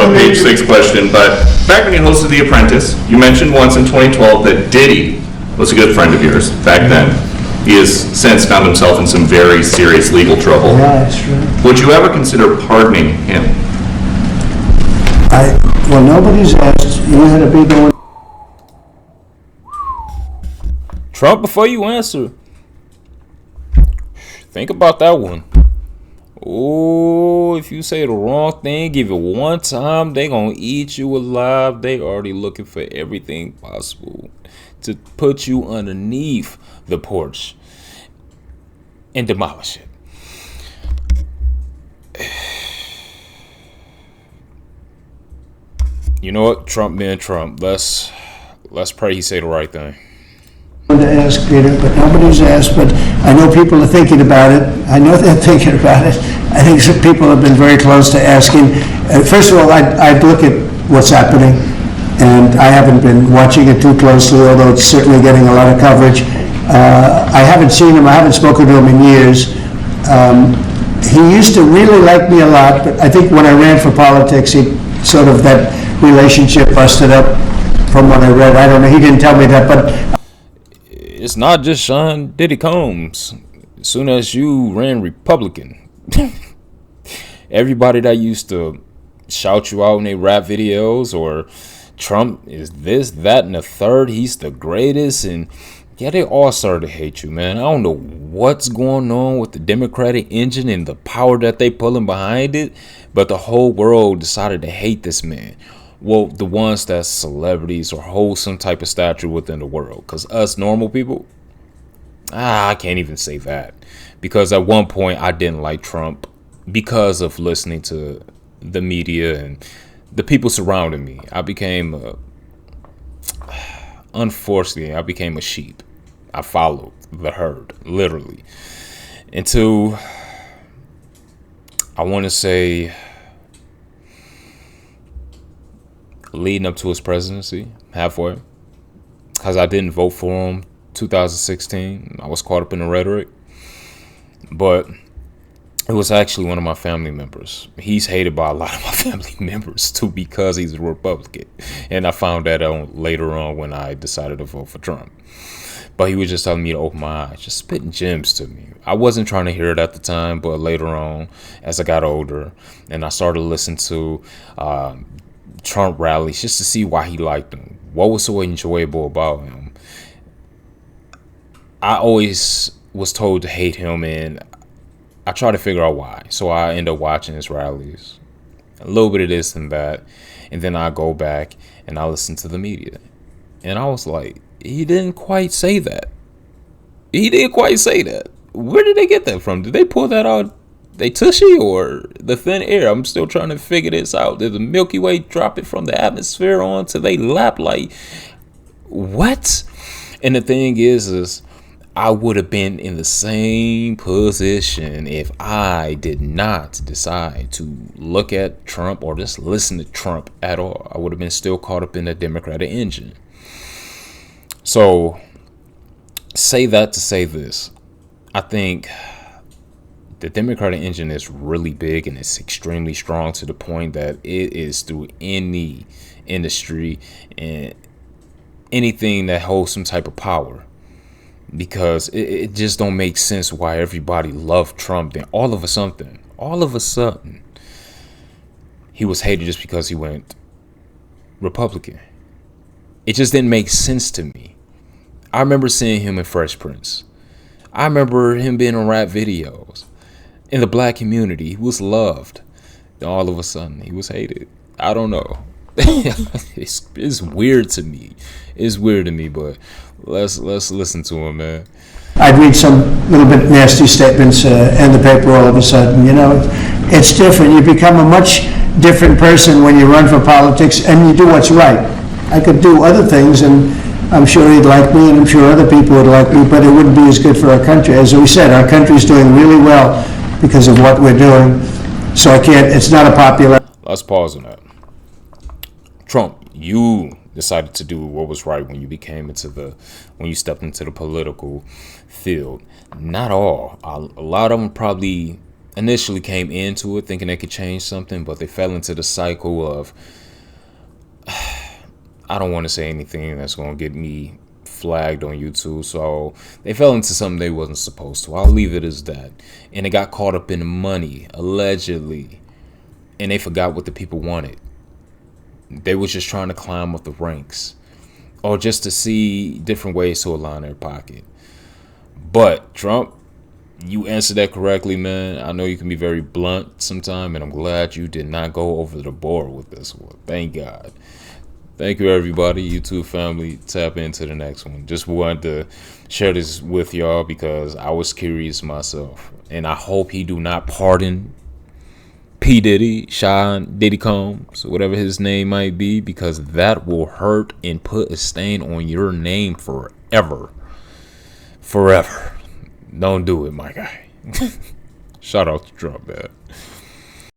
of a page 6 question, but back when you hosted The Apprentice, you mentioned once in 2012 that Diddy was a good friend of yours back then. He has since found himself in some very serious legal trouble. Yeah, that's true. Would you ever consider pardoning him? Well, nobody's asked. You had a big one. Trump, before you answer, think about that one. Oh, if you say the wrong thing, give it one time, they gonna eat you alive. They already looking for everything possible to put you underneath the porch and demolish it. You know what? Trump being Trump. Let's pray he say the right thing. To ask Peter, but nobody's asked. But I know people are thinking about it. I know they're thinking about it. I think some people have been very close to asking. First of all, I'd look at what's happening, and I haven't been watching it too closely, although it's certainly getting a lot of coverage. I haven't seen him. I haven't spoken to him in years. He used to really like me a lot, but I think when I ran for politics, he sort of that relationship busted up. From what I read, I don't know. He didn't tell me that, but. It's not just Sean Diddy Combs. As soon as you ran Republican, everybody that used to shout you out in their rap videos or Trump is this, that, and the third, he's the greatest, and yeah, they all started to hate you, man. I don't know what's going on with the Democratic engine and the power that they pulling behind it, but the whole world decided to hate this man. Well, the ones that's celebrities or hold some type of stature within the world. Because us normal people, I can't even say that. Because at one point, I didn't like Trump because of listening to the media and the people surrounding me. Unfortunately, I became a sheep. I followed the herd, literally. Until, I want to say, leading up to his presidency, halfway, because I didn't vote for him 2016. I was caught up in the rhetoric, but it was actually one of my family members. He's hated by a lot of my family members too because he's a Republican, and I found that out later on when I decided to vote for Trump. But he was just telling me to open my eyes, just spitting gems to me. I wasn't trying to hear it at the time, but later on, as I got older, and I started listening to Trump rallies just to see why he liked them. What was so enjoyable about him? I always was told to hate him, and I try to figure out why. So I end up watching his rallies, a little bit of this and that, and then I go back and I listen to the media, and I was like, he didn't quite say that. He didn't quite say that. Where did they get that from? Did they pull that out? They tushy or the thin air? I'm still trying to figure this out. Did the Milky Way drop it from the atmosphere onto they lap? Like, what? And the thing is I would have been in the same position if I did not decide to look at Trump or just listen to Trump at all. I would have been still caught up in the Democratic engine. So, say that to say this. I think the Democratic engine is really big and it's extremely strong to the point that it is through any industry and anything that holds some type of power. Because it just don't make sense why everybody loved Trump. Then all of a sudden, he was hated just because he went Republican. It just didn't make sense to me. I remember seeing him in Fresh Prince. I remember him being on rap videos. In the black community, he was loved. Then all of a sudden, he was hated. I don't know. It's weird to me. It's weird to me, but let's listen to him, man. I'd read some little bit nasty statements in the paper all of a sudden. You know, it's different. You become a much different person when you run for politics and you do what's right. I could do other things, and I'm sure he'd like me, and I'm sure other people would like me, but it wouldn't be as good for our country. As we said, our country's doing really well because of what we're doing. So it's not a popular. Let's pause on that. Trump, you decided to do what was right when you stepped into the political field. Not all. A lot of them probably initially came into it thinking they could change something, but they fell into the cycle of, I don't want to say anything that's going to get me flagged on YouTube. So they fell into something they wasn't supposed to. I'll leave it as that. And they got caught up in money, allegedly. And they forgot what the people wanted. They was just trying to climb up the ranks, or just to see different ways to align their pocket. But Trump, you answered that correctly, man. I know you can be very blunt sometimes, and I'm glad you did not go over the board with this one. Thank God. Thank you, everybody. YouTube family, tap into the next one. Just wanted to share this with y'all because I was curious myself. And I hope he do not pardon P. Diddy, Sean Diddy Combs, whatever his name might be, because that will hurt and put a stain on your name forever. Forever. Don't do it, my guy. Shout out to Trump, man.